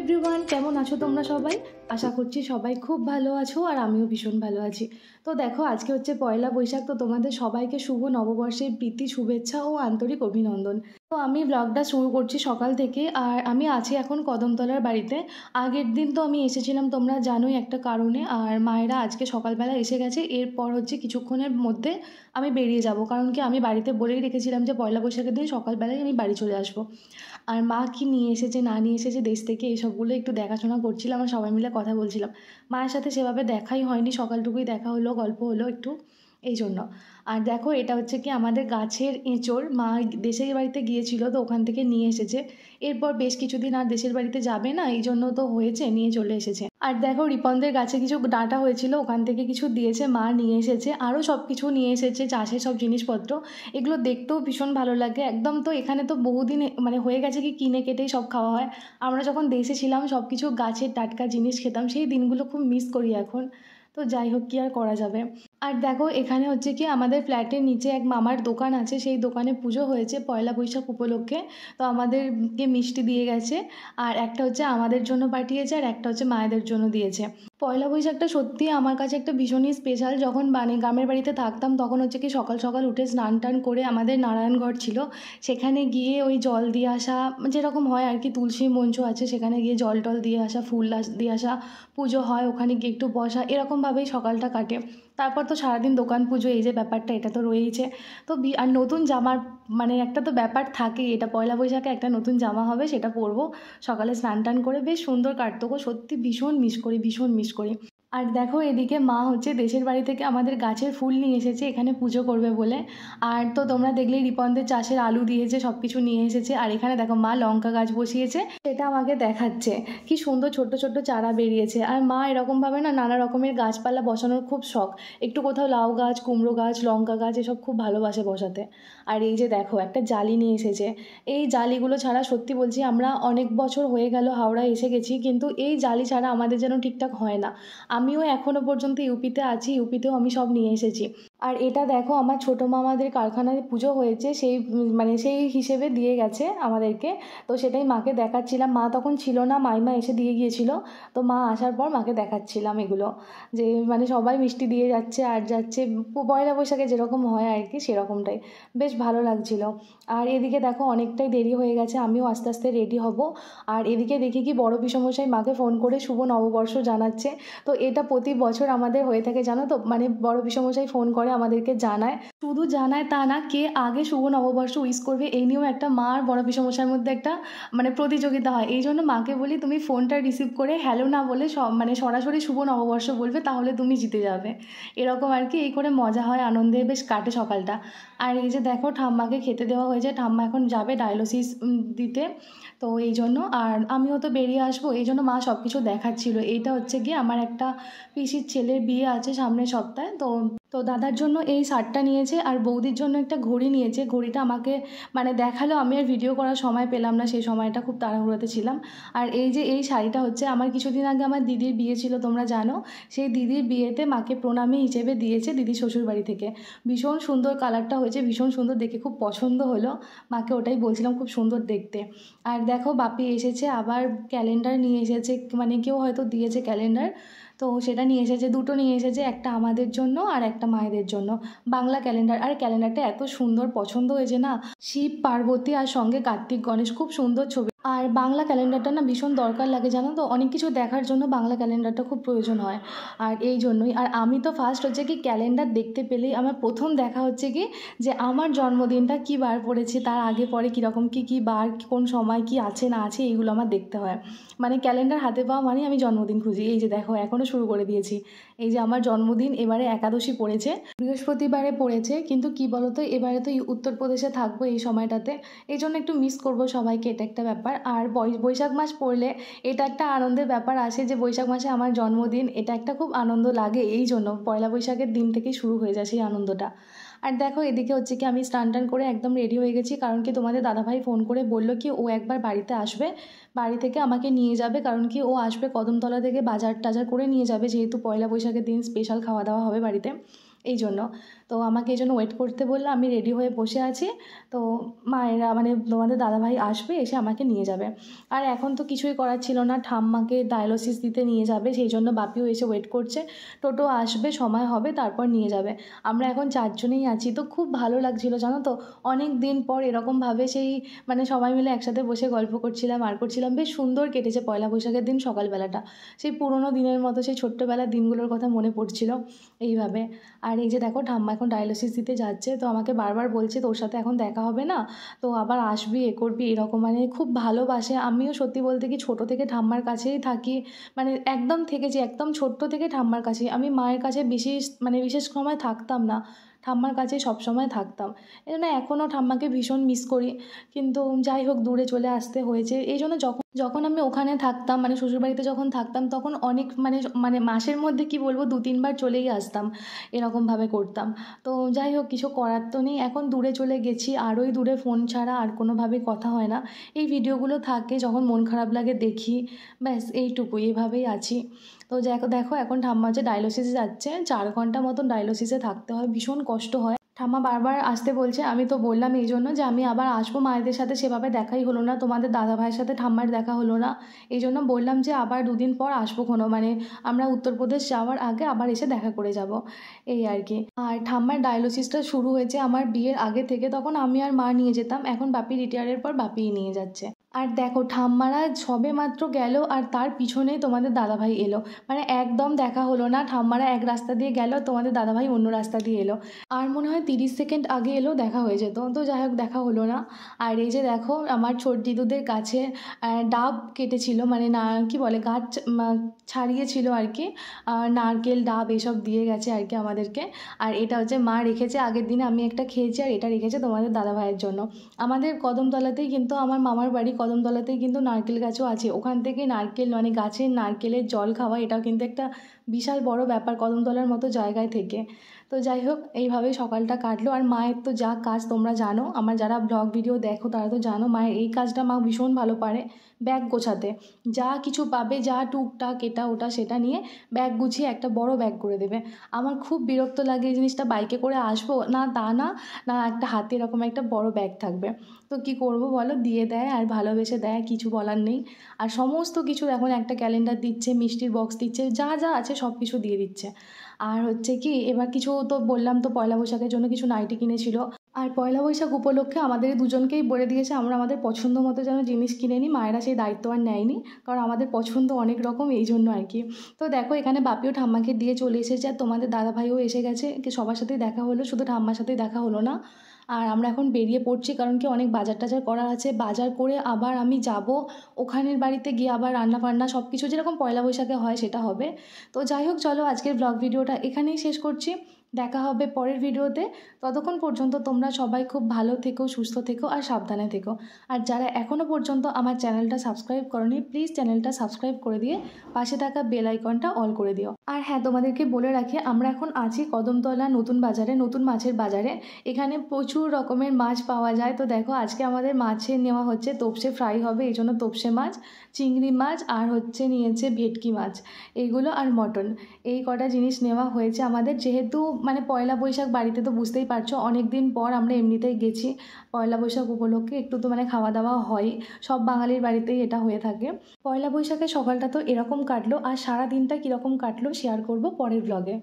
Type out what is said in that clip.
Everyone, কেমন আছো তোমরা সবাই? আশা করছি সবাই খুব ভালো আছো আর আমিও ভীষণ ভালো আছি। তো দেখো, আজকে হচ্ছে পয়লা বৈশাখ। তো তোমাদের সবাইকে শুভ নববর্ষের প্রীতি, শুভেচ্ছা ও আন্তরিক অভিনন্দন। তো আমি ব্লগটা শুরু করছি সকাল থেকে। আর আমি আছি এখন কদমতলার বাড়িতে। আগের দিন তো আমি এসেছিলাম, তোমরা জানোই, একটা কারণে। আর মায়েরা আজকে সকালবেলা এসে গেছে। এরপর হচ্ছে কিছুক্ষণের মধ্যে আমি বেরিয়ে যাব, কারণ কি আমি বাড়িতে বলেই রেখেছিলাম যে পয়লা বৈশাখের দিন সকালবেলায় আমি বাড়ি চলে আসবো। আর মা কি নিয়ে এসেছে না নিয়ে এসেছে দেশ থেকে, এইসবগুলো একটু দেখাশোনা করছিলাম আর সবাই মিলে কথা বলছিলাম। মায়ের সাথে সেভাবে দেখাই হয়নি, সকালটুকুই দেখা হলো, গল্প হলো একটু, এই জন্য। আর দেখো, এটা হচ্ছে কি আমাদের গাছের এঁচোড়। মা দেশের বাড়িতে গিয়েছিল, তো ওখান থেকে নিয়ে এসেছে। এরপর বেশ কিছুদিন আর দেশের বাড়িতে যাবে না, এই জন্য তো হয়েছে, নিয়ে চলে এসেছে। আর দেখো, রিপনদের গাছে কিছু ডাঁটা হয়েছিল, ওখান থেকে কিছু দিয়েছে, মা নিয়ে এসেছে। আরও সব কিছু নিয়ে এসেছে, চাষের সব জিনিসপত্র। এগুলো দেখতেও ভীষণ ভালো লাগে একদম। তো এখানে তো বহুদিন মানে হয়ে গেছে কি কিনে কেটেই সব খাওয়া হয়। আমরা যখন দেশে ছিলাম সব কিছু গাছের টাটকা জিনিস খেতাম, সেই দিনগুলো খুব মিস করি এখন। তো যাই হোক, কি আর করা যাবে। আর দেখো, এখানে হচ্ছে কি আমাদের ফ্ল্যাটের নিচে এক মামার দোকান আছে, সেই দোকানে পুজো হয়েছে পয়লা বৈশাখ উপলক্ষে। তো আমাদেরকে মিষ্টি দিয়ে গেছে। আর একটা হচ্ছে আমাদের জন্য পাঠিয়েছে, আর একটা হচ্ছে মায়েদের জন্য দিয়েছে। পয়লা বৈশাখটা সত্যিই আমার কাছে একটা ভীষণই স্পেশাল। যখন মানে গ্রামের বাড়িতে থাকতাম তখন হচ্ছে কি সকাল সকাল উঠে স্নান টান করে আমাদের নারায়ণঘর ছিল, সেখানে গিয়ে ওই জল দিয়ে আসা, যেরকম হয় আর কি, তুলসী মঞ্চ আছে, সেখানে গিয়ে জল টল দিয়ে আসা, ফুল দিয়ে আসা, পুজো হয়, ওখানে গিয়ে একটু বসা, এরকমভাবেই সকালটা কাটে। তারপর তো সারাদিন দোকান পুজো, এই যে ব্যাপারটা, এটা তো রয়েইছে। তো আর নতুন জামার মানে একটা তো ব্যাপার থাকেই, এটা পয়লা বৈশাখে একটা নতুন জামা হবে, সেটা পরবো। সকালে স্নান টান করে বেশ সুন্দর কাটতো গো, সত্যি ভীষণ মিস করি, ভীষণ মিস করি। আর দেখো, এদিকে মা হচ্ছে দেশের বাড়ি থেকে আমাদের গাছের ফুল নিয়ে এসেছে এখানে পুজো করবে বলে। আর তো তোমরা দেখলেই রিপনদের চাষের আলু দিয়েছে, সব কিছু নিয়ে এসেছে। আর এখানে দেখো মা লঙ্কা গাছ বসিয়েছে, সেটা আমাকে দেখাচ্ছে। কি সুন্দর ছোট্ট ছোট্ট চারা বেরিয়েছে। আর মা এরকমভাবে না নানা রকমের গাছপালা বসানোর খুব শখ। একটু কোথাও লাউ গাছ, কুমড়ো গাছ, লঙ্কা গাছ, এসব খুব ভালোবাসে বসাতে। আর এই যে দেখো, একটা জালি নিয়ে এসেছে। এই জালিগুলো ছাড়া সত্যি বলছি, আমরা অনেক বছর হয়ে গেল হাওড়ায় এসে গেছি, কিন্তু এই জালি ছাড়া আমাদের যেন ঠিকঠাক হয় না। আমিও এখনও পর্যন্ত ইউপিতে আছি, ইউপিতেও আমি সব নিয়ে এসেছি। আর এটা দেখো, আমার ছোটো মামাদের কারখানায় পুজো হয়েছে, সেই মানে সেই হিসেবে দিয়ে গেছে আমাদেরকে। তো সেটাই মাকে দেখাচ্ছিলাম, মা তখন ছিল না, মাইমা এসে দিয়ে গিয়েছিল। তো মা আসার পর মাকে দেখাচ্ছিলাম এগুলো, যে মানে সবাই মিষ্টি দিয়ে যাচ্ছে আর যাচ্ছে, পয়লা বৈশাখে যেরকম হয় আর কি, সেরকমটাই। বেশ ভালো লাগছিল। আর এদিকে দেখো, অনেকটাই দেরি হয়ে গেছে, আমিও আস্তে আস্তে রেডি হব। আর এদিকে দেখি কি বড় পিসমশাই মাকে ফোন করে শুভ নববর্ষ জানাচ্ছে। তো এটা প্রতি বছর আমাদের হয়ে থাকে, জানো তো, মানে বড় পিসমশাই ফোন করে আমাদেরকে জানায়। শুধু জানায় তা না, কে আগে শুভ নববর্ষ উইশ করবে এই নিয়েও একটা মা আর বড় পিসমশাইয়ের মধ্যে একটা মানে প্রতিযোগিতা হয়। এই জন্য মাকে বলি, তুমি ফোনটা রিসিভ করে হ্যালো না বলে মানে সরাসরি শুভ নববর্ষ বলবে, তাহলে তুমি জিতে যাবে। এরকম আর কি, এই করে মজা হয়, আনন্দে বেশ কাটে সকালটা। আর এই যে দেখো, ঠাম্মাকে খেতে দেওয়া হয়েছে, ঠাম্মা এখন যাবে ডায়ালিসিস দিতে। তো এই জন্য, আর আমিও তো বেরিয়ে আসবো, এই জন্য মা সব কিছু দেখাচ্ছিল। এইটা হচ্ছে গিয়ে আমার একটা পিসির ছেলের বিয়ে আছে সামনের সপ্তাহে। তো তো দাদার জন্য এই শার্টটা নিয়েছে, আর বৌদির জন্য একটা ঘড়ি নিয়েছে। ঘড়িটা আমাকে মানে দেখালো, আমি আর ভিডিও করার সময় পেলাম না, সেই সময়টা খুব তাড়াহুড়োতে ছিলাম। আর এই যে এই শাড়িটা হচ্ছে আমার কিছুদিন আগে আমার দিদির বিয়ে ছিল, তোমরা জানো। সেই দিদির বিয়েতে মাকে প্রণামী হিসেবে দিয়েছে দিদির শ্বশুরবাড়ি থেকে। ভীষণ সুন্দর কালারটা হয়েছে, ভীষণ সুন্দর দেখে, খুব পছন্দ হলো। মাকে ওটাই বলছিলাম, খুব সুন্দর দেখতে। আর দেখো, বাপি এসেছে আবার, ক্যালেন্ডার নিয়ে এসেছে, মানে কেউ হয়তো দিয়েছে ক্যালেন্ডার, তো সেটা নিয়ে এসেছে, দুটো নিয়ে এসেছে, একটা আমাদের জন্য আর একটা মায়েদের জন্য। বাংলা ক্যালেন্ডার। আর ক্যালেন্ডারটা এত সুন্দর পছন্দ হয়েছে না, শিব পার্বতী আর সঙ্গে কার্তিক গণেশ, খুব সুন্দর ছবি। আর বাংলা ক্যালেন্ডারটা না ভীষণ দরকার লাগে, জানো তো, অনেক কিছু দেখার জন্য বাংলা ক্যালেন্ডারটা খুব প্রয়োজন হয়। আর এই জন্যই, আর আমি তো ফার্স্ট হচ্ছে কি ক্যালেন্ডার দেখতে পেলেই আমার প্রথম দেখা হচ্ছে কি, যে আমার জন্মদিনটা কী বার পড়েছে, তার আগে পরে কীরকম কী বার, কোন সময় কি আছে না আছে, এইগুলো আমার দেখতে হয়। মানে ক্যালেন্ডার হাতে পাওয়া মানে আমি জন্মদিন খুঁজি। এই যে দেখো, এখনও শুরু করে দিয়েছি। এই যে আমার জন্মদিন এবারে একাদশী পড়েছে, বৃহস্পতিবারে পড়েছে, কিন্তু কি বলতো, এবারে তো উত্তরপ্রদেশে থাকবো এই সময়টাতে, এই জন্য একটু মিস করবো সবাইকে, এটা একটা ব্যাপার। আর বৈশাখ মাস পড়লে এটা একটা আনন্দের ব্যাপার আসে, যে বৈশাখ মাসে আমার জন্মদিন, এটা একটা খুব আনন্দ লাগে। এই জন্য পয়লা বৈশাখের দিন থেকেই শুরু হয়ে যায় সেই আনন্দটা। আর দেখো, এদিকে হচ্ছে কি আমি স্নান টান করে একদম রেডি হয়ে গেছি, কারণ কি তোমাদের দাদাভাই ফোন করে বললো কি ও একবার বাড়িতে আসবে, বাড়ি থেকে আমাকে নিয়ে যাবে, কারণ কি ও আসবে কদমতলা থেকে বাজার টাজার করে নিয়ে যাবে, যেহেতু পয়লা বৈশাখের দিন স্পেশাল খাওয়া দাওয়া হবে বাড়িতে, এই জন্য। তো আমাকে এই জন্য ওয়েট করতে বললো। আমি রেডি হয়ে বসে আছি। তো মায়েরা মানে তোমাদের দাদাভাই আসবে, এসে আমাকে নিয়ে যাবে। আর এখন তো কিছুই করার ছিল না, ঠাম্মাকে ডায়ালিসিস দিতে নিয়ে যাবে, সেই জন্য বাপিও এসে ওয়েট করছে। টোটো আসবে, সময় হবে, তারপর নিয়ে যাবে। আমরা এখন 4 জনেই আছি। তো খুব ভালো লাগছিলো জানো তো, অনেক দিন পর এরকমভাবে সেই মানে সবাই মিলে একসাথে বসে গল্প করছিলাম আর করছিলাম। বেশ সুন্দর কেটেছে পয়লা বৈশাখের দিন সকালবেলাটা। সেই পুরোনো দিনের মতো সেই ছোট্টবেলার দিনগুলোর কথা মনে পড়ছিল এইভাবে। আর এই যে দেখো ঠাম্মা এখন ডায়ালিসিস দিতে যাচ্ছে। তো আমাকে বারবার বলছে তোর সাথে এখন দেখা হবে না, তো আবার আসবি, এ করবি, এরকম মানে খুব ভালোবাসে। আমিও সত্যি বলতে কি ছোটো থেকে ঠাম্মার কাছেই থাকি, মানে একদম থেকেছি, একদম ছোট্ট থেকে ঠাম্মার কাছেই। আমি মায়ের কাছে বিশেষ সময় থাকতাম না, ঠাম্মার কাছেই সবসময় থাকতাম। এই জন্য এখনও ঠাম্মাকে ভীষণ মিস করি। কিন্তু যাই হোক, দূরে চলে আসতে হয়েছে। এই জন্য যখন যখন আমি ওখানে থাকতাম, মানে শ্বশুরবাড়িতে যখন থাকতাম, তখন অনেক মানে মানে মাসের মধ্যে কি বলবো 2-3 বার চলেই আসতাম, এরকমভাবে করতাম। তো যাই হোক, কিছু করার তো নেই, এখন দূরে চলে গেছি। আরোই দূরে, ফোন ছাড়া আর কোনোভাবেই কথা হয় না। এই ভিডিওগুলো থাকে, যখন মন খারাপ লাগে দেখি, ব্যাস এইটুকুই, এভাবেই আছি। তো দেখো এখন ঠাম্মা যে ডায়ালিসিসে যাচ্ছে, 4 ঘন্টা মতন ডায়ালিসিসে থাকতে হয়, ভীষণ কষ্ট হয়। ঠাম্মা বারবার আসতে বলছে। আমি তো বললাম এই জন্য যে আমি আবার আসবো, মায়েদের সাথে সেভাবে দেখাই হলো না, তোমাদের দাদা ভাইয়ের সাথে ঠাম্মার দেখা হলো না। এই জন্য বললাম যে আবার 2 দিন পর আসবো মানে আমরা উত্তরপ্রদেশ যাওয়ার আগে আবার এসে দেখা করে যাব, এই আর কি। আর ঠাম্মার ডায়ালিসিসটা শুরু হয়েছে আমার বিয়ের আগে থেকে, তখন আমি আর মা নিয়ে যেতাম, এখন বাপি রিটায়ারের পর বাপিই নিয়ে যাচ্ছে। আর দেখো ঠাম্মারা সবে মাত্র গেল, আর তার পিছনেই তোমাদের দাদাভাই এলো। মানে একদম দেখা হলো না, ঠাম্মারা এক রাস্তা দিয়ে গেল, তোমাদের দাদাভাই অন্য রাস্তা দিয়ে এলো। আর মনে হয় 30 সেকেন্ড আগে এলেও দেখা হয়ে যেত, তো যাই হোক দেখা হলো না। আর এই যে দেখো আমার ছোট দিদুদের কাছে ডাব কেটেছিল, মানে না কি বলে, গাছ ছাড়িয়েছিল আর কি, নারকেল ডাব এসব দিয়ে গেছে আর কি আমাদেরকে। আর এটা হচ্ছে মা রেখেছে আগের দিনে, আমি একটা খেয়েছি, আর এটা রেখেছে তোমাদের দাদাভাইয়ের জন্য। আমাদের কদমতলাতেই কিন্তু, আমার মামার বাড়ি কদমতলাতেই কিন্তু নারকেল গাছও আছে, ওখান থেকে নারকেল মানে গাছের নারকেলের জল খাওয়া, এটাও কিন্তু একটা বিশাল বড় ব্যাপার কদমতলার মতো জায়গায় থেকে। তো যাই হোক, এইভাবেই সকালটা কাটলো। আর মায়ের তো যা কাজ তোমরা জানো, আমার যারা ব্লগ ভিডিও দেখো তারা তো জানো, মায়ের এই কাজটা মা ভীষণ ভালো পারে, ব্যাগ গোছাতে। যা কিছু পাবে, যা টুকটাক এটা ওটা সেটা নিয়ে ব্যাগ গুছিয়ে একটা বড় ব্যাগ করে দেবে। আমার খুব বিরক্ত লাগে এই জিনিসটা, বাইকে করে আসবো না তা না, না একটা হাতে এরকম একটা বড় ব্যাগ থাকবে। তো কি করব বলো, দিয়ে দেয় আর ভালোবেসে দেয়, কিছু বলার নেই। আর সমস্ত কিছু এখন একটা ক্যালেন্ডার দিচ্ছে, মিষ্টির বক্স দিচ্ছে, যা যা আছে সব কিছু দিয়ে দিচ্ছে। আর হচ্ছে কি, এবার কিছু তো বললাম তো, পয়লা বৈশাখের জন্য কিছু নাইটি কিনেছিল। আর পয়লা বৈশাখ উপলক্ষে আমাদের দুজনকেই বলে দিয়েছে আমরা আমাদের পছন্দ মতো যেন জিনিস কিনে নিই, মায়েরা সেই দায়িত্ব আর নেয়নি, কারণ আমাদের পছন্দ অনেক রকম, এই জন্য আর কি। তো দেখো এখানে বাপিও ঠাম্মাকে দিয়ে চলে এসেছে, আর তোমাদের দাদাভাইও এসে গেছে, সবার সাথেই দেখা হলো, শুধু ঠাম্মার সাথেই দেখা হলো না। আর আমরা এখন বেরিয়ে পড়ছি, কারণ কি অনেক বাজার টাজার করার আছে, বাজার করে আবার আমি যাব ওখানের বাড়িতে গিয়ে আবার রান্না বান্না সব কিছু যেরকম পয়লা বৈশাখে হয় সেটা হবে। তো যাই হোক চলো, আজকের ব্লগ ভিডিওটা এখানেই শেষ করছি, দেখা হবে পরের ভিডিওতে। ততক্ষণ পর্যন্ত তোমরা সবাই খুব ভালো থেকো, সুস্থ থেকো আর সাবধানে থেকো। আর যারা এখনও পর্যন্ত আমার চ্যানেলটা সাবস্ক্রাইব করোনি, প্লিজ চ্যানেলটা সাবস্ক্রাইব করে দিয়ে পাশে থাকা বেল আইকনটা অল করে দিও। আর হ্যাঁ, তোমাদেরকে বলে রাখি, আমরা এখন আছি কদমতলা নতুন বাজারে, নতুন মাছের বাজারে। এখানে প্রচুর রকমের মাছ পাওয়া যায়। তো দেখো আজকে আমাদের মাছের নেওয়া হচ্ছে তোপসে ফ্রাই হবে, এই জন্য তোপসে মাছ, চিংড়ি মাছ, আর হচ্ছে নিয়েছে ভেটকি মাছ, এইগুলো আর মটন, এই কটা জিনিস নেওয়া হয়েছে আমাদের। যেহেতু মানে পয়লা বৈশাখ, বাড়িতে তো বুঝতেই পারছো অনেক দিন পর আমরা এমনিতেই গেছি, পয়লা বৈশাখ উপলক্ষে একটু তো মানে খাওয়া দাওয়া হয়, সব বাঙালির বাড়িতেই এটা হয়ে থাকে। পয়লা বৈশাখের সকালটা তো এরকম কাটলো, আর সারা দিনটা কীরকম কাটলো শেয়ার করব পরের ব্লগে।